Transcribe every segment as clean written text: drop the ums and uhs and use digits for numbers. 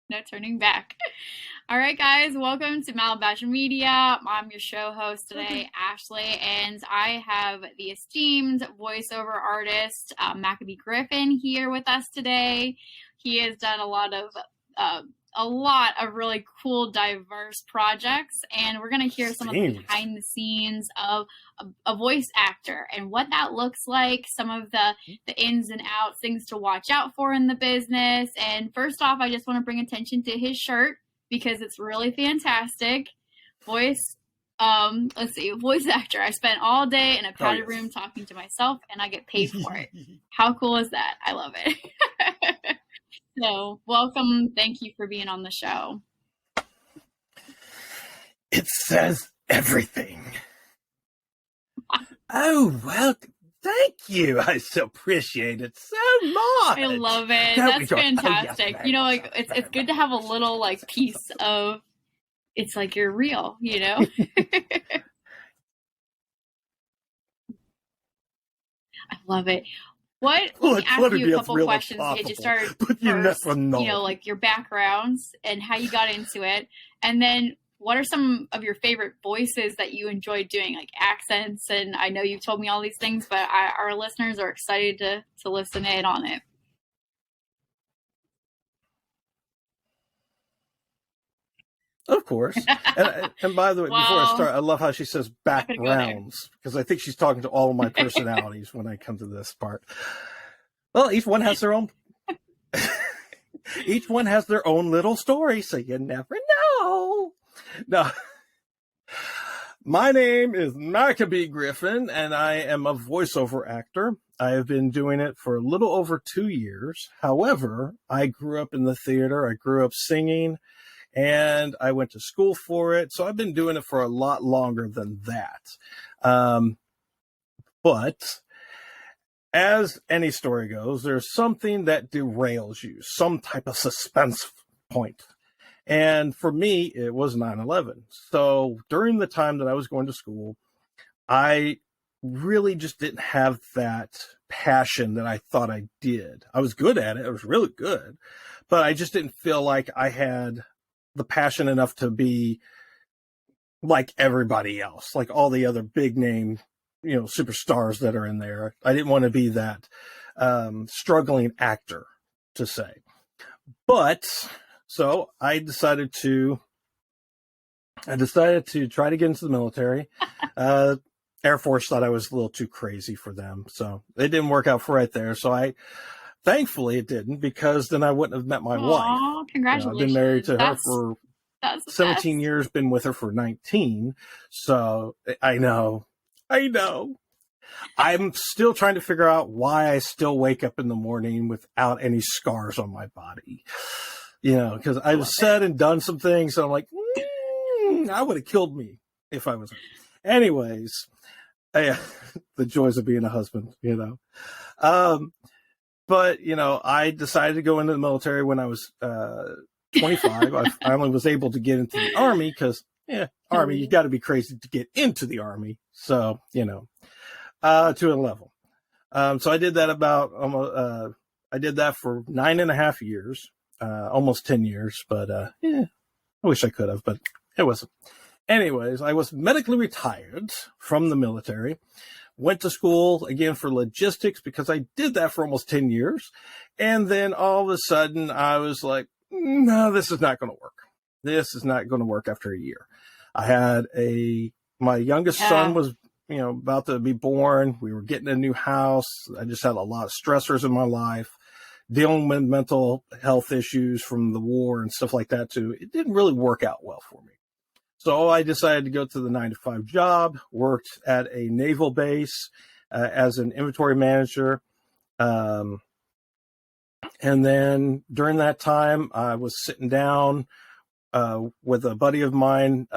No turning back. All right, guys, welcome to Malibash Media. I'm your show host today, Ashley, and I have the esteemed voiceover artist, Maccabee Griffin, here with us today. He has done a lot of really cool, diverse projects, and we're going to hear some of the behind the scenes of a voice actor and what that looks like, some of the ins and outs, things to watch out for in the business. And first off, I just want to bring attention to his shirt because it's really fantastic. Voice actor. I spent all day in a padded room talking to myself, and I get paid for it. How cool is that? I love it. So, welcome. Thank you for being on the show. It says everything. Oh, well, thank you. I so appreciate it so much. I love it. That's fantastic. Oh, yes, like it's good to have a little like piece of it's like you're real, I love it. Let me ask you a couple questions to get you started first, like your backgrounds and how you got into it. And then what are some of your favorite voices that you enjoy doing, like accents? And I know you've told me all these things, but our listeners are excited to listen in on it. Of course. And by the way, before I start, I love how she says backgrounds, because I think she's talking to all of my personalities when I come to this part. Well, each one has their own little story, so you never know. No. My name is Maccabee Griffin, and I am a voiceover actor. I have been doing it for a little over 2 years. However, I grew up in the theater. I grew up singing. And I went to school for it. So I've been doing it for a lot longer than that. But as any story goes, there's something that derails you, some type of suspense point. And for me, it was 9/11. So during the time that I was going to school, I really just didn't have that passion that I thought I did. I was good at it. I was really good. But I just didn't feel like I had the passion enough to be like everybody else, like all the other big name, superstars that are in there. I didn't want to be that struggling actor, to say. But so I decided to try to get into the military. Air Force thought I was a little too crazy for them, so it didn't work out for right there. So thankfully, it didn't, because then I wouldn't have met my wife. Congratulations. I've been married to her for 17 years, been with her for 19. So I know. I'm still trying to figure out why I still wake up in the morning without any scars on my body. Because I've said and done some things. So I'm like, I would have killed me if I was. Anyways, the joys of being a husband, But, I decided to go into the military when I was 25. I finally was able to get into the Army because, Army, you got to be crazy to get into the Army. So, to a level. So I did that I did that for 9.5 years, almost 10 years. But, I wish I could have, but it wasn't. Anyways, I was medically retired from the military. Went to school again for logistics because I did that for almost 10 years. And then all of a sudden I was like, no, this is not going to work. This is not going to work after a year. I had my youngest son was, about to be born. We were getting a new house. I just had a lot of stressors in my life, dealing with mental health issues from the war and stuff like that too. It didn't really work out well for me. So I decided to go to the 9-to-5 job, worked at a naval base as an inventory manager. And then during that time, I was sitting down with a buddy of mine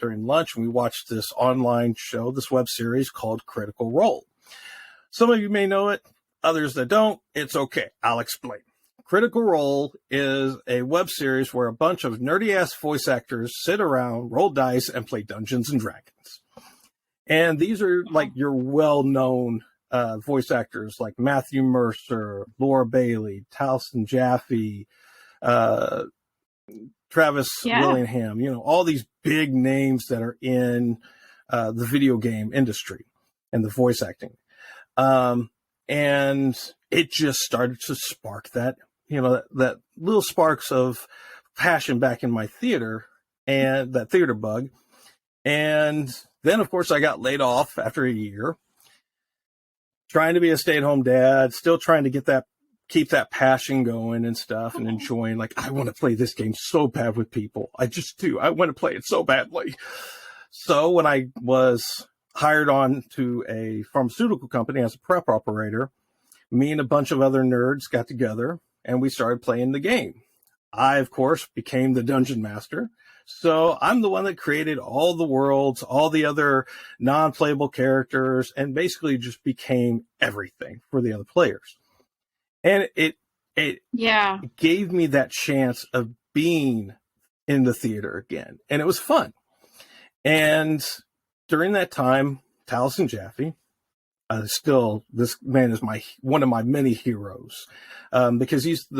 during lunch, and we watched this online show, this web series called Critical Role. Some of you may know it, others that don't. It's okay. I'll explain. Critical Role is a web series where a bunch of nerdy-ass voice actors sit around, roll dice, and play Dungeons and Dragons. And these are like your well-known voice actors like Matthew Mercer, Laura Bailey, Taliesin Jaffe, Travis Willingham, all these big names that are in the video game industry and the voice acting. And it just started to spark that, that little sparks of passion back in my theater, and that theater bug. And then, of course, I got laid off after a year, trying to be a stay-at-home dad, still trying to keep that passion going and stuff, and enjoying, like, I want to play this game so bad with people. I just do. I want to play it so badly. So when I was hired on to a pharmaceutical company as a prep operator, me and a bunch of other nerds got together and we started playing the game. I, of course, became the dungeon master. So I'm the one that created all the worlds, all the other non-playable characters, and basically just became everything for the other players. And it gave me that chance of being in the theater again. And it was fun. And during that time, Taliesin Jaffe, this man is one of my many heroes, because he used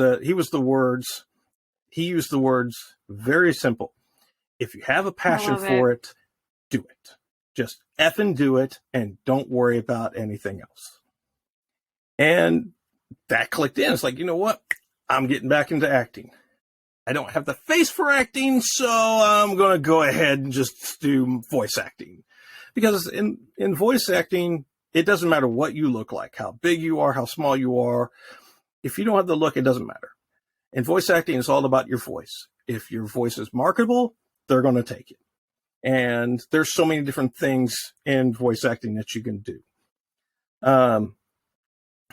the words very simple. If you have a passion for it, do it. Just effing do it, and don't worry about anything else. And that clicked in. It's like, you know what? I'm getting back into acting. I don't have the face for acting, so I'm going to go ahead and just do voice acting. Because in voice acting, it doesn't matter what you look like, how big you are, how small you are. If you don't have the look, it doesn't matter. In voice acting, it's all about your voice. If your voice is marketable, they're going to take it. And there's so many different things in voice acting that you can do.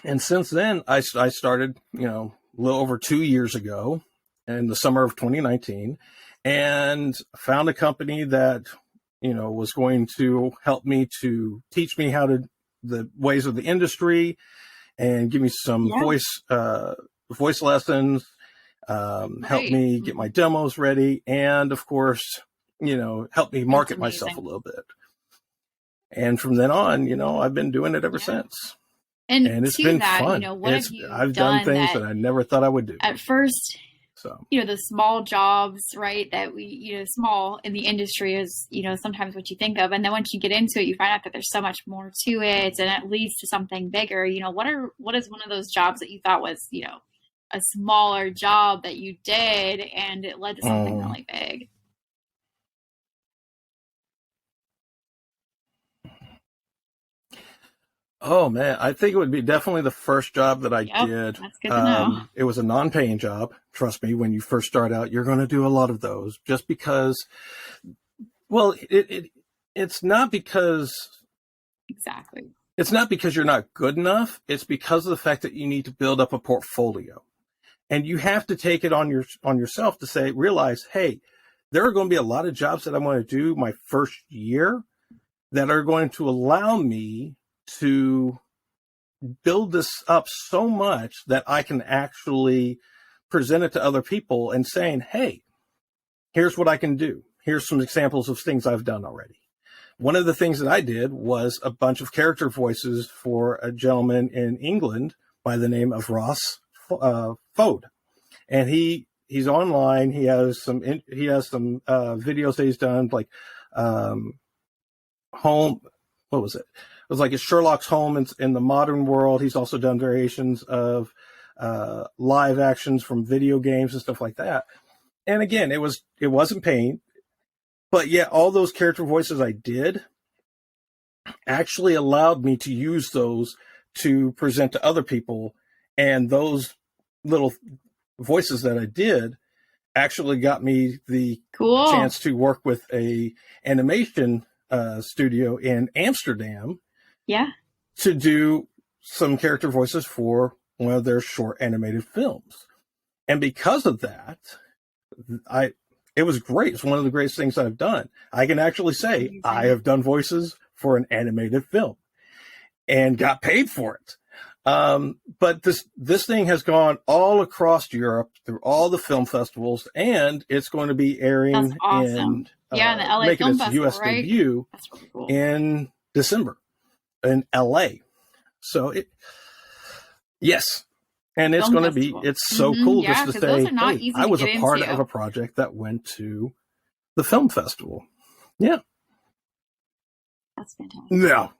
And since then, I started, a little over 2 years ago in the summer of 2019, and found a company that, was going to help me to teach me the ways of the industry and give me some voice lessons, help me get my demos ready, and of course, help me market myself a little bit. And from then on, I've been doing it ever since. And it's been fun. I've done things that I never thought I would do. At first, the small jobs, right, that we, small in the industry is, sometimes what you think of. And then once you get into it, you find out that there's so much more to it, and it leads to something bigger. What is one of those jobs that you thought was, a smaller job that you did and it led to something really big? Oh man, I think it would be definitely the first job that I did. That's good to know. It was a non-paying job. Trust me, when you first start out, you're going to do a lot of those just because, well, it's not because. Exactly. It's not because you're not good enough. It's because of the fact that you need to build up a portfolio, and you have to take it on yourself to realize, hey, there are going to be a lot of jobs that I'm going to do my first year that are going to allow me to build this up so much that I can actually present it to other people and saying, hey, here's what I can do. Here's some examples of things I've done already. One of the things that I did was a bunch of character voices for a gentleman in England by the name of Ross Fode. And he's online. He has some videos that he's done, like home. What was it? It was like a Sherlock's home in the modern world. He's also done variations of live actions from video games and stuff like that. And again, it wasn't paying, but yet all those character voices I did actually allowed me to use those to present to other people. And those little voices that I did actually got me the chance to work with a animation studio in Amsterdam. Yeah. To do some character voices for one of their short animated films. And because of that, it was great. It's one of the greatest things I've done. I can actually say I have done voices for an animated film and got paid for it. But this thing has gone all across Europe through all the film festivals, and it's going to be airing in the LA making Film its Festival, US debut really cool. in December in LA. So yes, And it's film going to be, festival. it's so cool Yeah, just to 'cause say, those are not hey, easy I to was get a part into. of a project that went to the film festival. Yeah. That's fantastic. No.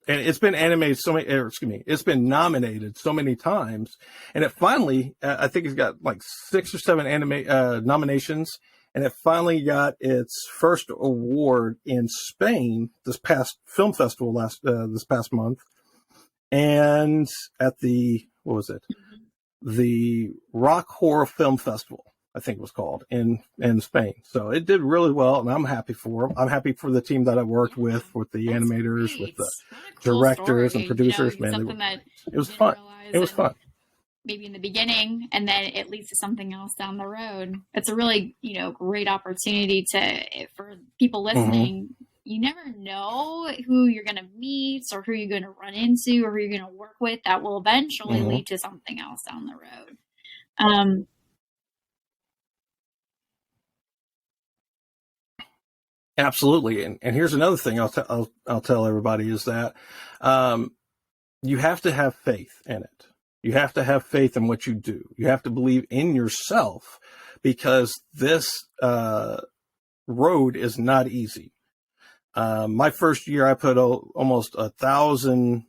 And it's been animated it's been nominated so many times. And it finally, I think it's got like 6 or 7 nominations. And it finally got its first award in Spain this past film festival this past month. And at the, what was it? The Rock Horror Film Festival, I think it was called, in Spain. So it did really well, and I'm happy for them. I'm happy for the team that I worked with the animators, with the directors and producers. Man, it was fun. It was fun. Maybe in the beginning, and then it leads to something else down the road. It's a really, great opportunity for people listening. You never know who you're going to meet or who you're going to run into or who you're going to work with that will eventually lead to something else down the road. Absolutely. And here's another thing I'll tell everybody is that you have to have faith in it. You have to have faith in what you do. You have to believe in yourself, because this road is not easy. My first year, I put almost 1,000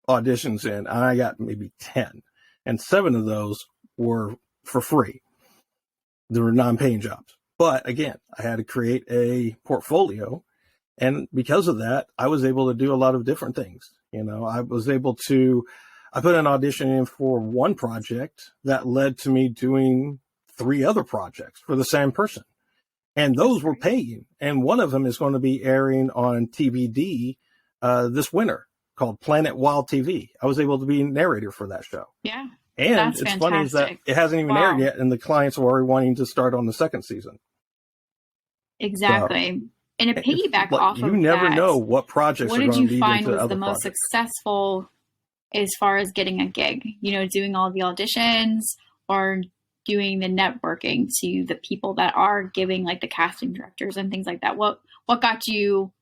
auditions in, and I got maybe 10, and 7 of those were for free. They were non-paying jobs. But again, I had to create a portfolio, and because of that, I was able to do a lot of different things. I put an audition in for one project that led to me doing 3 other projects for the same person. And those were paying. And one of them is going to be airing on TBD this winter, called Planet Wild TV. I was able to be a narrator for that show. Yeah. And that's it's fantastic. funny is that it hasn't even aired yet, and the clients are already wanting to start on the 2nd season. Exactly. So, and a piggyback off of that, you never know what projects are going to lead into other projects. What did you find was the most successful as far as getting a gig? Doing all the auditions or doing the networking to the people that are giving, like the casting directors and things like that. What got you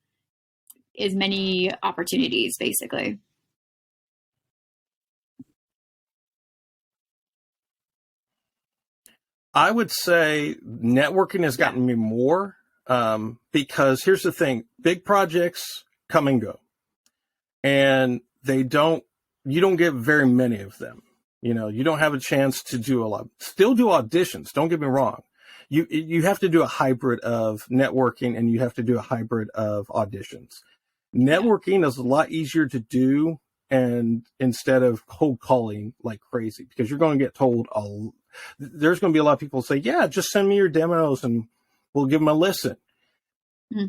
as many opportunities, basically? I would say networking has gotten me more, because here's the thing: big projects come and go, and you don't get very many of them. You don't have a chance to do a lot. Still do auditions. Don't get me wrong. You have to do a hybrid of networking, and you have to do a hybrid of auditions. Networking is a lot easier to do, and instead of cold calling like crazy, because you're going to get told there's going to be a lot of people say, yeah, just send me your demos and we'll give them a listen.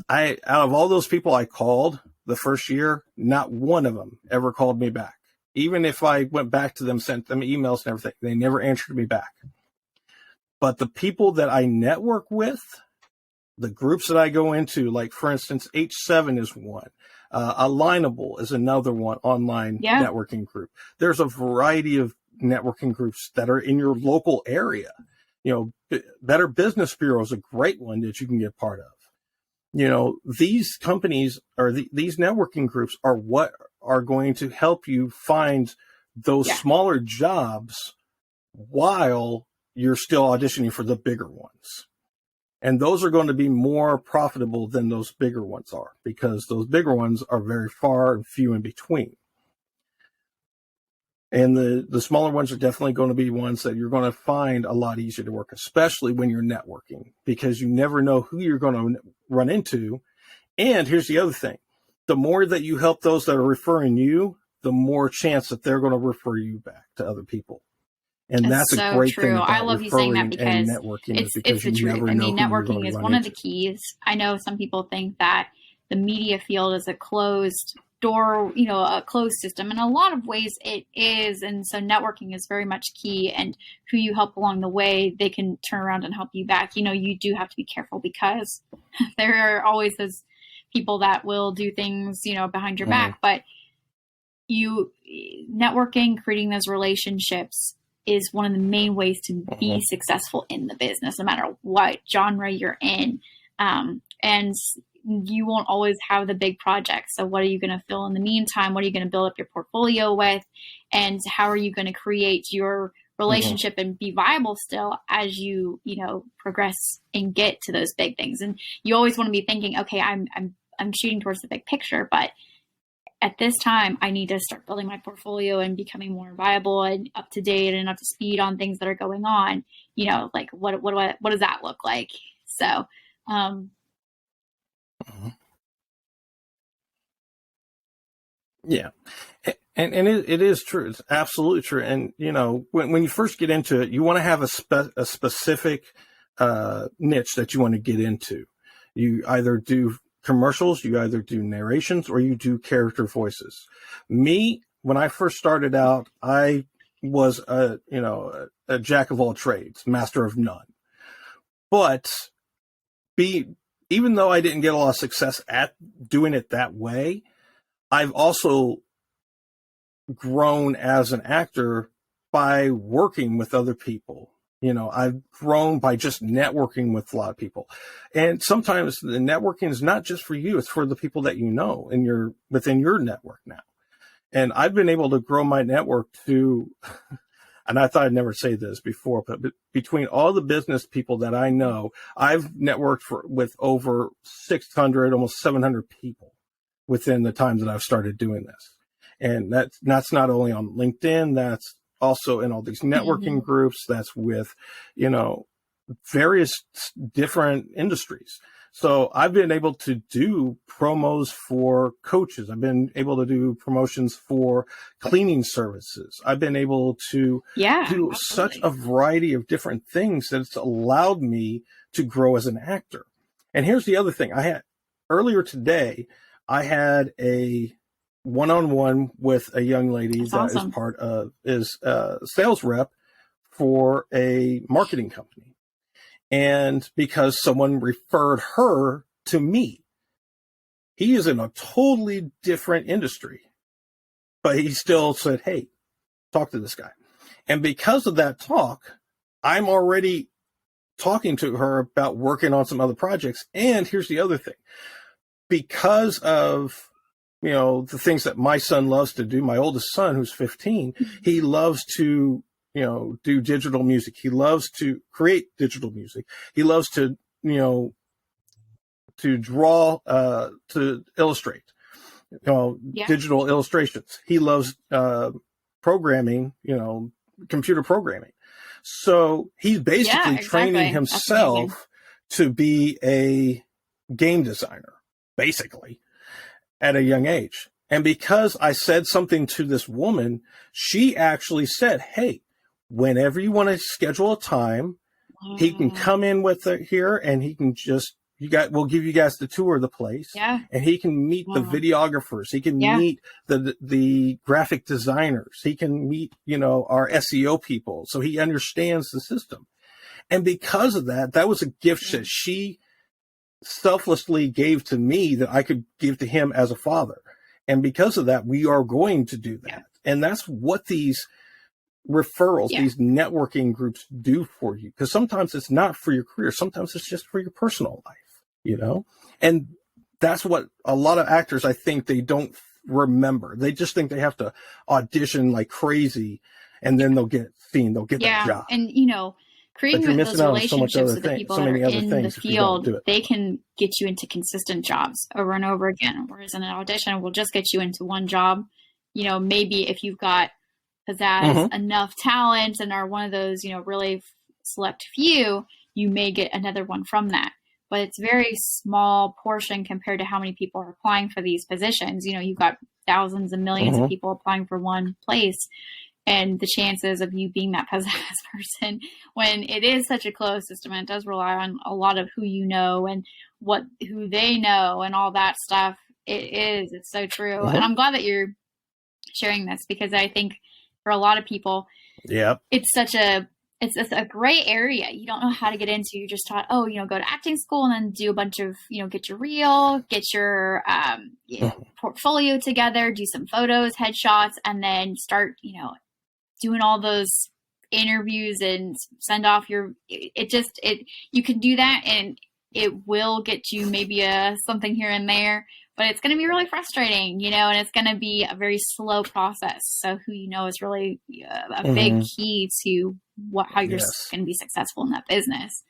Out of all those people I called the first year, not one of them ever called me back. Even if I went back to them, sent them emails and everything, they never answered me back. But the people that I network with, the groups that I go into, like for instance, H7 is one. Alignable is another one, online networking group. There's a variety of networking groups that are in your local area. Better Business Bureau is a great one that you can get part of. These companies or these networking groups are what are going to help you find those smaller jobs while you're still auditioning for the bigger ones. And those are going to be more profitable than those bigger ones are, because those bigger ones are very far and few in between. And the smaller ones are definitely going to be ones that you're going to find a lot easier to work, especially when you're networking, because you never know who you're going to run into. And here's the other thing. The more that you help those that are referring you, the more chance that they're going to refer you back to other people. And that's so a great true. thing about I love you saying that, because networking it's the truth. Networking is one of the keys. I know some people think that the media field is a closed door, a closed system. In a lot of ways it is. And so networking is very much key, and who you help along the way, they can turn around and help you back. You do have to be careful, because there are always those people that will do things, behind your back, but networking, creating those relationships is one of the main ways to be successful in the business, no matter what genre you're in. And you won't always have the big projects. So what are you going to fill in the meantime? What are you going to build up your portfolio with? and how are you going to create your relationship and be viable still as you progress and get to those big things. And you always want to be thinking, okay, I'm shooting towards the big picture, but at this time I need to start building my portfolio and becoming more viable and up to date and up to speed on things that are going on. Like what does that look like? So yeah. And it is true. It's absolutely true. And, when you first get into it, you want to have a specific niche that you want to get into. You either do commercials, you either do narrations, or you do character voices. Me, when I first started out, I was a jack of all trades, master of none. But even though I didn't get a lot of success at doing it that way, I've also grown as an actor by working with other people. I've grown by just networking with a lot of people. And sometimes the networking is not just for you, it's for the people that you know and within your network now. And I've been able to grow my network to, and I thought I'd never say this before, but between all the business people that I know, I've networked with over 600, almost 700 people within the time that I've started doing this. And that's not only on LinkedIn, that's also in all these networking groups, that's with, various different industries. So I've been able to do promos for coaches. I've been able to do promotions for cleaning services. I've been able to do absolutely. Such a variety of different things that it's allowed me to grow as an actor. And here's the other thing. Earlier today, I had a one-on-one with a young lady That's that awesome. is a sales rep for a marketing company. And because someone referred her to me, he is in a totally different industry, but he still said, hey, talk to this guy. And because of that talk, I'm already talking to her about working on some other projects. And here's the other thing. Because of the things that my son loves to do, my oldest son, who's 15, he loves to, do digital music. He loves to create digital music. He loves to, to draw, to illustrate, digital illustrations. He loves, programming, computer programming. So he's basically training himself to be a game designer, basically, at a young age. And because I said something to this woman, she actually said, hey, whenever you want to schedule a time, he can come in with it here and he can we'll give you guys the tour of the place. Yeah. And he can meet the videographers. He can meet the graphic designers. He can meet, our SEO people. So he understands the system. And because of that, that was a gift that she selflessly gave to me that I could give to him as a father. And because of that, we are going to do that. Yeah. And that's what these referrals, these networking groups do for you. Because sometimes it's not for your career. Sometimes it's just for your personal life, And that's what a lot of actors, I think, they don't remember. They just think they have to audition like crazy and then they'll get seen, they'll get that job. And, creating those relationships with the people that are in the field, they can get you into consistent jobs over and over again. Whereas in an audition, will just get you into one job. Maybe if you've got pizzazz, enough talent and are one of those, really select few, you may get another one from that. But it's very small portion compared to how many people are applying for these positions. You've got thousands and millions of people applying for one place. And the chances of you being that pizzazz person, when it is such a closed system, and it does rely on a lot of who you know and who they know and all that stuff. It's so true. And I'm glad that you're sharing this, because I think for a lot of people, it's a gray area. You don't know how to get into. You just taught, go to acting school and then do a bunch of, get your reel, get your portfolio together, do some photos, headshots, and then start, doing all those interviews and send off you can do that and it will get you maybe something here and there, but it's going to be really frustrating, and it's going to be a very slow process. So who is really a big key to how you're going to be successful in that business.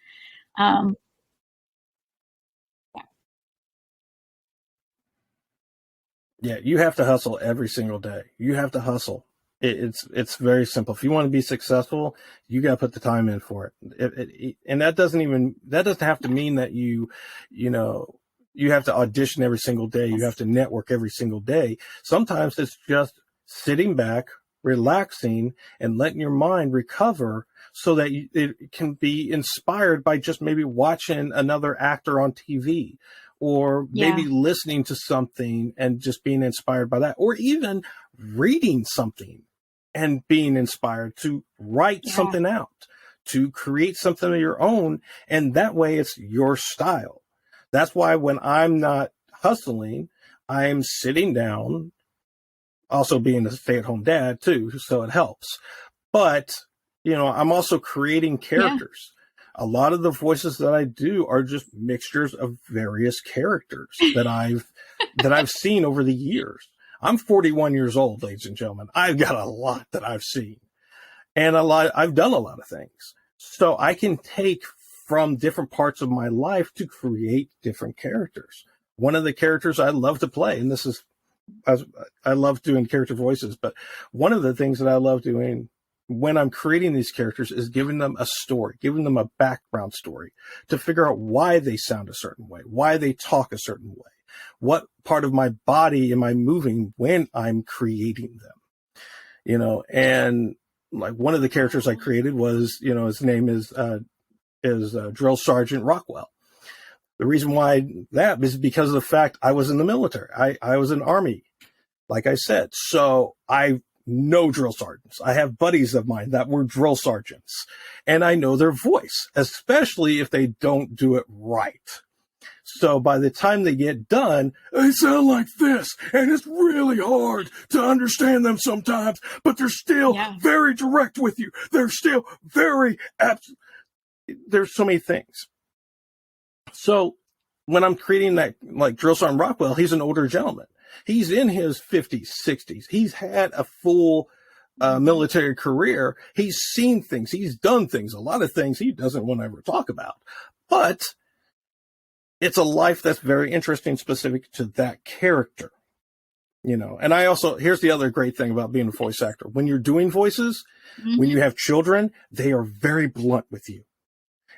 Yeah, you have to hustle every single day. You have to hustle. It's very simple. If you want to be successful, you got to put the time in for it. And that doesn't have to mean that you have to audition every single day. You have to network every single day. Sometimes it's just sitting back, relaxing, and letting your mind recover so that it can be inspired by just maybe watching another actor on TV, or maybe listening to something and just being inspired by that, or even reading something and being inspired to write something out, to create something of your own. And that way it's your style. That's why when I'm not hustling, I'm sitting down, also being a stay-at-home dad too, so it helps. But, I'm also creating characters. A lot of the voices that I do are just mixtures of various characters that I've seen over the years. I'm 41 years old, ladies and gentlemen. I've got a lot that I've seen, and I've done a lot of things. So I can take from different parts of my life to create different characters. One of the characters I love to play, and I love doing character voices, but one of the things that I love doing when I'm creating these characters is giving them a story, giving them a background story to figure out why they sound a certain way, why they talk a certain way, what part of my body am I moving when I'm creating them, and like one of the characters I created was, his name is Drill Sergeant Rockwell. The reason why that is because of the fact I was in the military. I was in Army, like I said. So I know drill sergeants. I have buddies of mine that were drill sergeants, and I know their voice, especially if they don't do it right. So by the time they get done, they sound like this, and it's really hard to understand them sometimes, but they're still very direct with you. They're still very there's so many things. So when I'm creating that, like Drill Sergeant Rockwell, he's an older gentleman. He's in his 50s, 60s. He's had a full military career. He's seen things. He's done things. A lot of things he doesn't want to ever talk about. But it's a life that's very interesting, specific to that character. And I also, here's the other great thing about being a voice actor. When you're doing voices, when you have children, they are very blunt with you.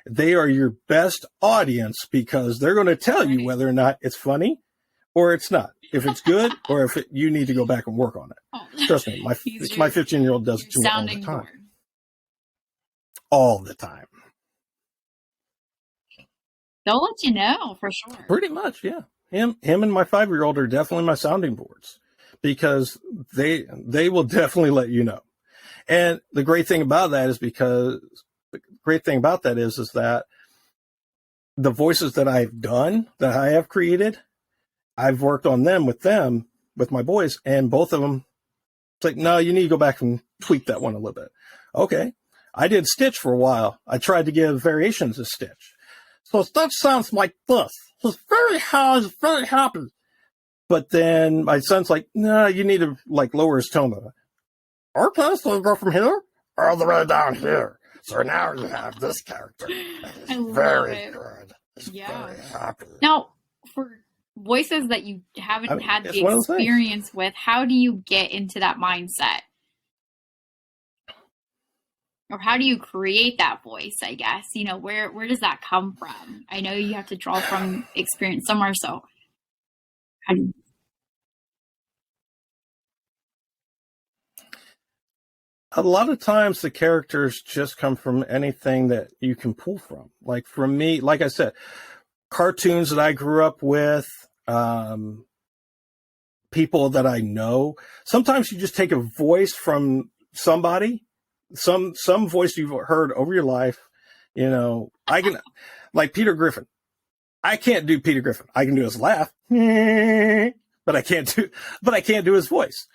They are your best audience because they're going to tell you whether or not it's funny or it's not. If it's good or if you need to go back and work on it. Oh. Trust me, my 15-year-old does it to me all the time. Board. All the time. They'll let you know for sure. Pretty much, yeah. Him and my 5-year-old are definitely my sounding boards because they will definitely let you know. And the great thing about that is that the voices that I've done, that I have created, I've worked on them with my boys, and both of them, it's like, no, you need to go back and tweak that one a little bit. Okay. I did Stitch for a while. I tried to give variations of Stitch. So Stitch sounds like this. He's very high, he's very happy. But then my son's like, no, you need to lower his tone. Okay, so you go from here all the way down here. So now you have this character. It's very good. He's very happy. Now, for voices that you haven't had the experience with, how do you get into that mindset? Or how do you create that voice, I guess? Where does that come from? I know you have to draw from experience somewhere, so how do you... A lot of times the characters just come from anything that you can pull from. Like for me, like I said, cartoons that I grew up with, people that I know. Sometimes you just take a voice from somebody, some voice you've heard over your life. I can, like Peter Griffin. I can't do Peter Griffin. I can do his laugh, but I can't do his voice.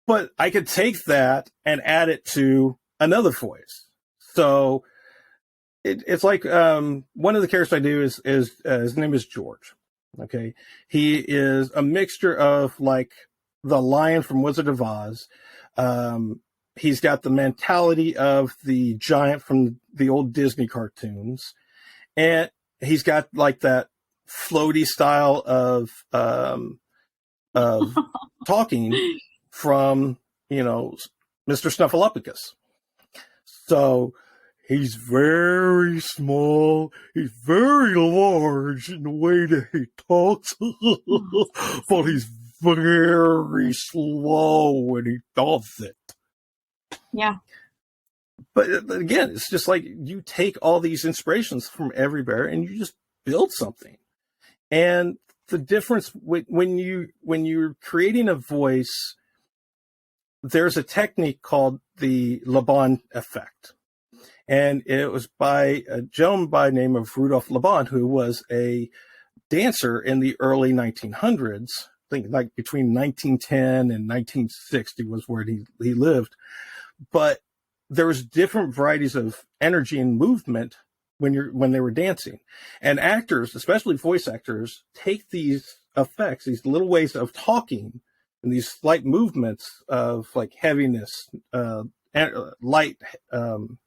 But I could take that and add it to another voice. So it's like one of the characters I do is his name is George. Okay. He is a mixture of like the lion from Wizard of Oz. He's got the mentality of the giant from the old Disney cartoons. And he's got like that floaty style of talking from, Mr. Snuffleupagus. So he's very small. He's very large in the way that he talks, but he's very slow when he does it. Yeah. But again, it's just like you take all these inspirations from everywhere and you just build something. And the difference when you're creating a voice, there's a technique called the Laban effect. And it was by a gentleman by the name of Rudolf Laban, who was a dancer in the early 1900s. I think like between 1910 and 1960 was where he lived. But there was different varieties of energy and movement when they were dancing. And actors, especially voice actors, take these effects, these little ways of talking and these slight movements of like heaviness, light, the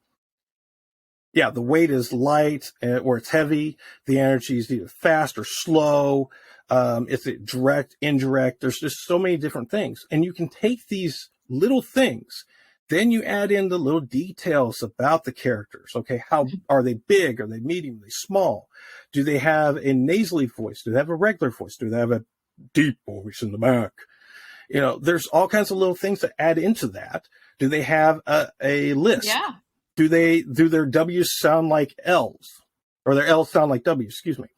weight is light or it's heavy. The energy is either fast or slow. It's direct, indirect. There's just so many different things. And you can take these little things, then you add in the little details about the characters. Okay, how are they big? Are they medium? Are they small? Do they have a nasally voice? Do they have a regular voice? Do they have a deep voice in the back? There's all kinds of little things that add into that. Do they have a lisp? Yeah. Do their W's sound like L's, or their L's sound like W's? Excuse me.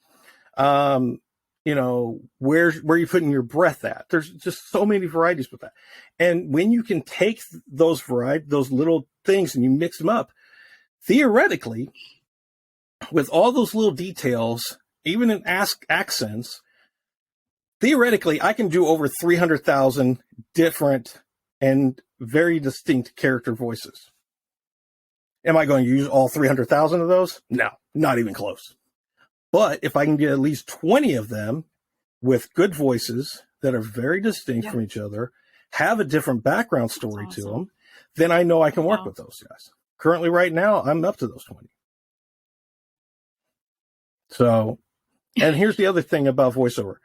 Where are you putting your breath at? There's just so many varieties with that. And when you can take those little things and you mix them up, theoretically, with all those little details, even in accents, theoretically, I can do over 300,000 different and very distinct character voices. Am I going to use all 300,000 of those? No, not even close. But if I can get at least 20 of them with good voices that are very distinct from each other, have a different background story to them, then I know I can work with those guys. Currently, right now, I'm up to those 20. So, and here's the other thing about voiceover.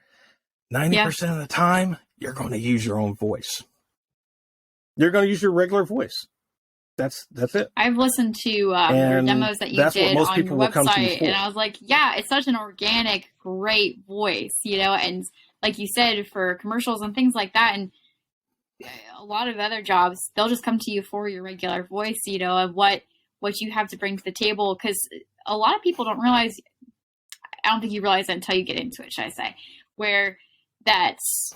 90% of the time, you're going to use your own voice. You're going to use your regular voice. That's it. I've listened to your demos that you did on your website, and I was like, yeah, it's such an organic, great voice, and like you said, for commercials and things like that, and a lot of other jobs, they'll just come to you for your regular voice, of what you have to bring to the table, because a lot of people don't realize, I don't think you realize that until you get into it, should I say, where that's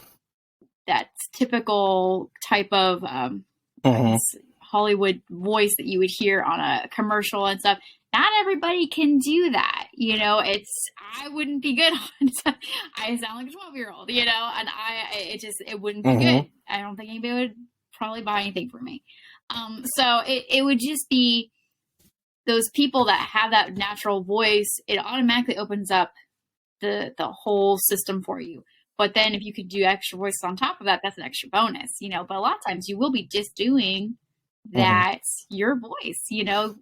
typical type of Hollywood voice that you would hear on a commercial and stuff. Not everybody can do that. I wouldn't be good on I sound like a 12-year-old, and it wouldn't be good. I don't think anybody would probably buy anything from me. So it would just be those people that have that natural voice. It automatically opens up the whole system for you. But then if you could do extra voices on top of that, that's an extra bonus, but a lot of times you will be just doing that's your voice,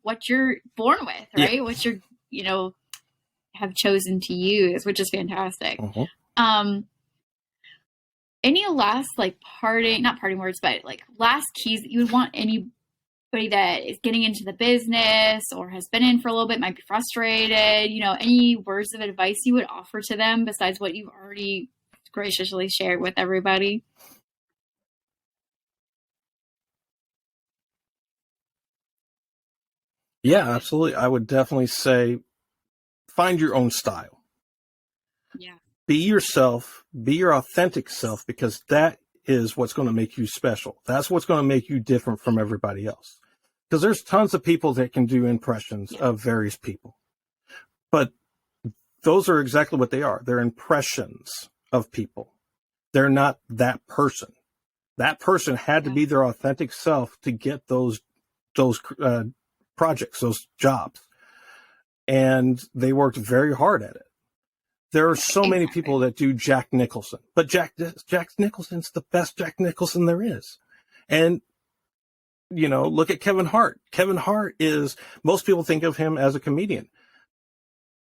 what you're born with, right? What you're, have chosen to use, which is fantastic. Any last not parting words, but like last keys that you would want anybody that is getting into the business or has been in for a little bit, might be frustrated, any words of advice you would offer to them besides what you've already graciously shared with everybody? Yeah, absolutely. I would definitely say find your own style. Yeah. Be yourself, be your authentic self, because that is what's going to make you special. That's what's going to make you different from everybody else. Because there's tons of people that can do impressions of various people. But those are exactly what they are. They're impressions of people. They're not that person. That person had to be their authentic self to get those projects, those jobs. And they worked very hard at it. There are so many Exactly. people that do Jack Nicholson, but Jack Nicholson's the best Jack Nicholson there is. And, look at Kevin Hart. Kevin Hart most people think of him as a comedian,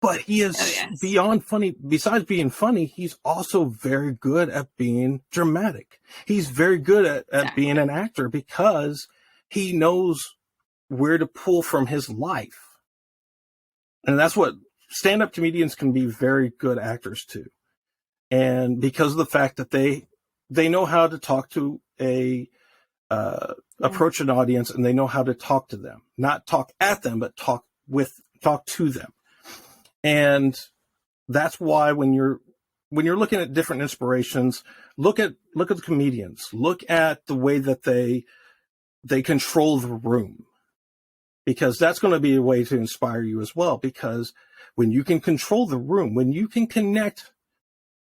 but he is beyond funny. Besides being funny, he's also very good at being dramatic. He's very good at being an actor because he knows where to pull from his life. And that's what stand-up comedians can be very good actors too. And because of the fact that they know how to talk to approach an audience, and they know how to talk to them, not talk at them, but talk to them. And that's why when you're looking at different inspirations, look at the comedians, look at the way that they control the room, because that's going to be a way to inspire you as well. Because when you can control the room, when you can connect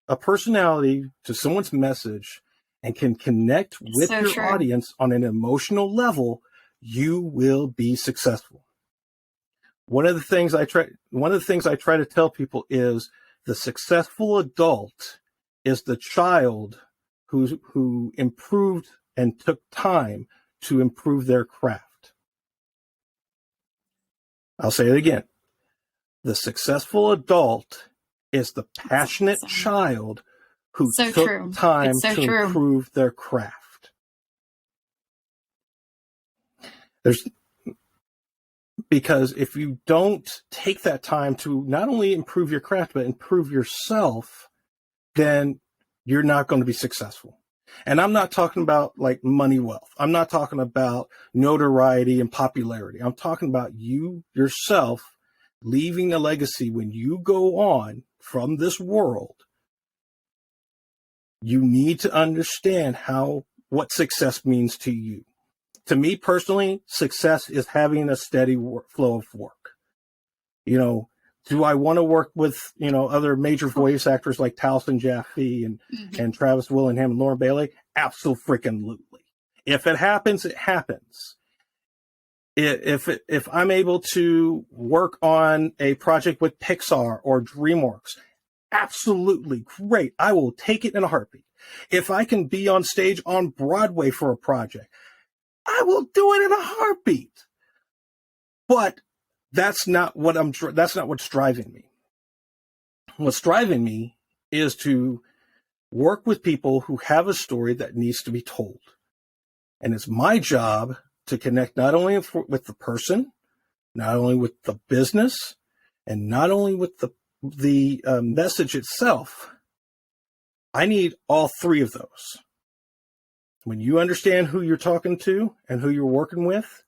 a personality to someone's message and can connect with your audience on an emotional level, you will be successful. One of the things I try to tell people is the successful adult is the child who improved and took time to improve their craft. I'll say it again. The successful adult is the passionate child who took time to improve their craft. Because if you don't take that time to not only improve your craft, but improve yourself, then you're not going to be successful. And I'm not talking about like money, wealth. I'm not talking about notoriety and popularity. I'm talking about you yourself leaving a legacy. When you go on from this world, you need to understand what success means to you. To me personally, success is having a steady flow of work. Do I want to work with, other major voice actors like Taliesin Jaffe and Travis Willingham and Lauren Bailey? Absolutely. If it happens, it happens. If I'm able to work on a project with Pixar or DreamWorks, absolutely great. I will take it in a heartbeat. If I can be on stage on Broadway for a project, I will do it in a heartbeat. But that's not what's driving me. What's driving me is to work with people who have a story that needs to be told. And it's my job to connect not only with the person, not only with the business, and not only with the message itself. I need all three of those. When you understand who you're talking to and who you're working with,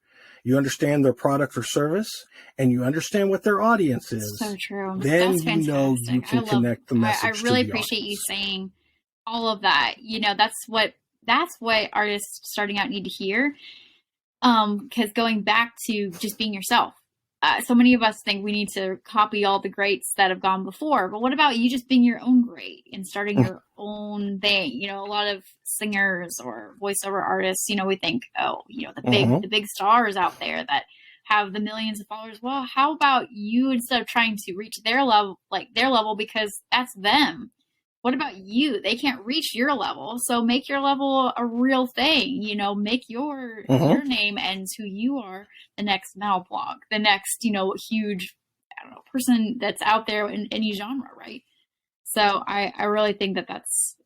you understand their product or service, and you understand what their audience is. So true. Then That's fantastic. You can connect the message. I really appreciate you saying all of that. That's what artists starting out need to hear. Because going back to just being yourself, so many of us think we need to copy all the greats that have gone before, but what about you just being your own great and starting your own thing? A lot of singers or voiceover artists, we think, the big stars out there that have the millions of followers. Well, how about you, instead of trying to reach their level, because that's them? What about you? They can't reach your level, so make your level a real thing. Make your name and who you are the next Mal blog, the next huge person that's out there in any genre, right? So I really think that's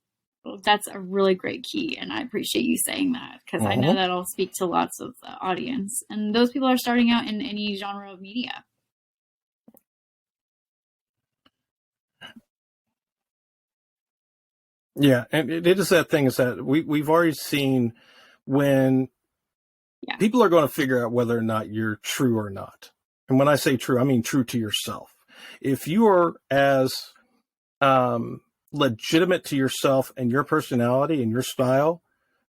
a really great key, and I appreciate you saying that, because I know that'll speak to lots of the audience, and those people are starting out in any genre of media. Yeah, and it is that thing is that we've already seen when people are going to figure out whether or not you're true or not. And when I say true, I mean true to yourself. If you are as legitimate to yourself and your personality and your style,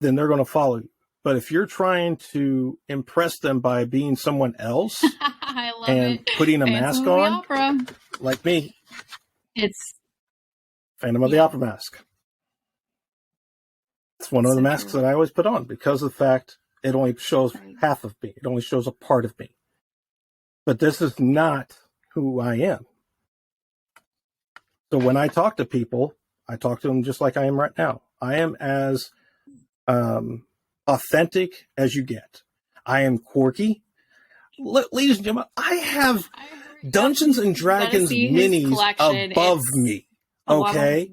then they're going to follow you. But if you're trying to impress them by being someone else and putting a mask on, like me, it's Phantom of the Opera mask. It's one of the masks that I always put on, because of the fact it only shows half of me. It only shows a part of me. But this is not who I am. So when I talk to people, I talk to them just like I am right now. I am as authentic as you get. I am quirky. Ladies and gentlemen, I have Dungeons and Dragons minis above me. Okay?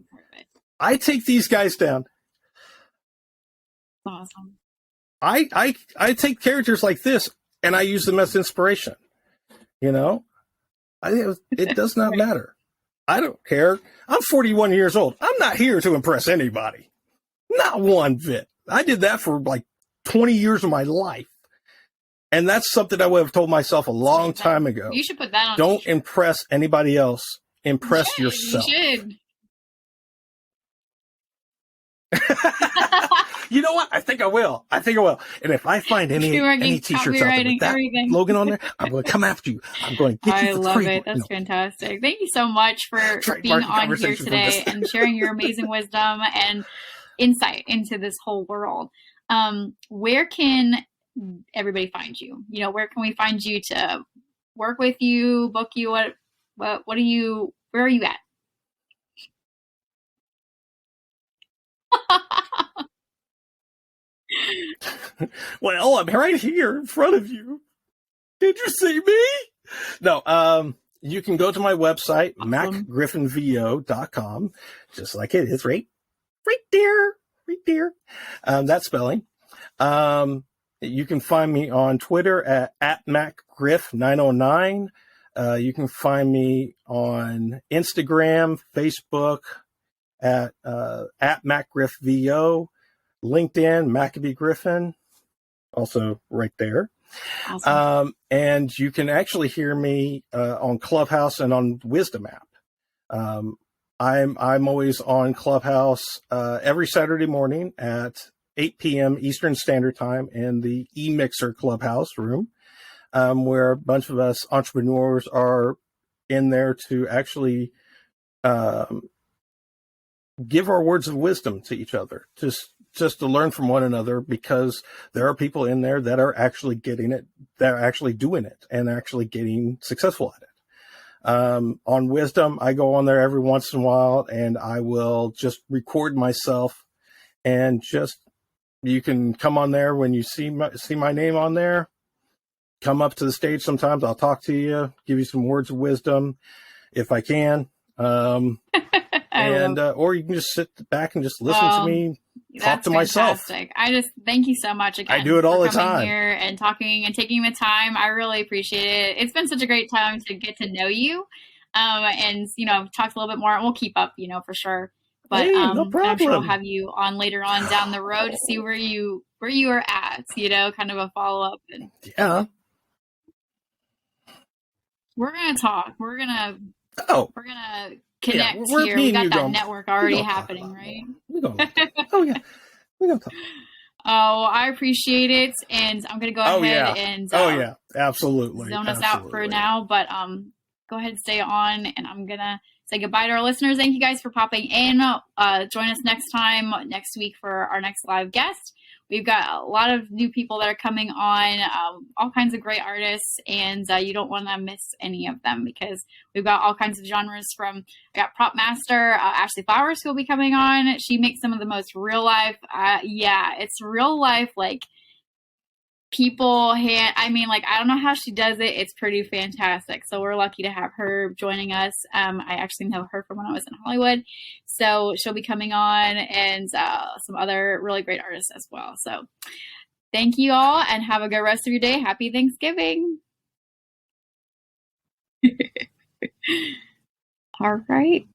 I take these guys down. Awesome. I take characters like this and I use them as inspiration. You know? It does not matter. I don't care. I'm 41 years old. I'm not here to impress anybody. Not one bit. I did that for like 20 years of my life. And that's something I would have told myself a long time ago. You should put that on. Don't impress anybody else. Impress yourself. You should. You know what? I think I will. And if I find any t-shirts out there with that Logan on there, I'm going to come after you. I'm going to get you for free. I love it. That's fantastic. Thank you so much for being on here today and sharing your amazing wisdom and insight into this whole world. Where can everybody find you? You know, where can we find you to work with you, book you? Where are you at? Well, I'm right here in front of you. Did you see me? No, you can go to my website, mackgriffinvo.com, just like it is, right there. That spelling. You can find me on Twitter at MackGriff909. You can find me on Instagram, Facebook at MackGriffVO, LinkedIn, Maccabee Griffin, also right there. Awesome. And you can actually hear me on Clubhouse and on Wisdom app. I'm always on Clubhouse every Saturday morning at 8 p.m. Eastern Standard Time in the eMixer Clubhouse room, where a bunch of us entrepreneurs are in there to actually give our words of wisdom to each other, just to learn from one another, because there are people in there that are actually getting it, that are actually doing it and actually getting successful at it. On Wisdom, I go on there every once in a while and I will just record myself, and just, you can come on there when you see my name on there, come up to the stage. Sometimes I'll talk to you, give you some words of wisdom if I can. Or you can just sit back and just listen to me talk to myself. I just thank you so much again. I do it all the time. Here and talking and taking the time. I really appreciate it. It's been such a great time to get to know you, and talk a little bit more. We'll keep up, for sure. But hey, no problem. I'm sure we'll have you on later on down the road to see where you are at. Kind of a follow up. Yeah. We're gonna talk. We're gonna connect here. We got that network already happening, right? We're gonna talk. Oh, I appreciate it, and I'm gonna go ahead and absolutely zone us out for now. But go ahead and stay on, and I'm gonna say goodbye to our listeners. Thank you guys for popping in. Join us next week for our next live guest. We've got a lot of new people that are coming on, all kinds of great artists, and you don't want to miss any of them, because we've got all kinds of genres. I got Prop Master, Ashley Flowers, who will be coming on. She makes some of the most real life, it's real life, like people I don't know how she does it. It's pretty fantastic. So we're lucky to have her joining us. I actually know her from when I was in Hollywood. So she'll be coming on, and some other really great artists as well. So thank you all, and have a good rest of your day. Happy Thanksgiving. All right.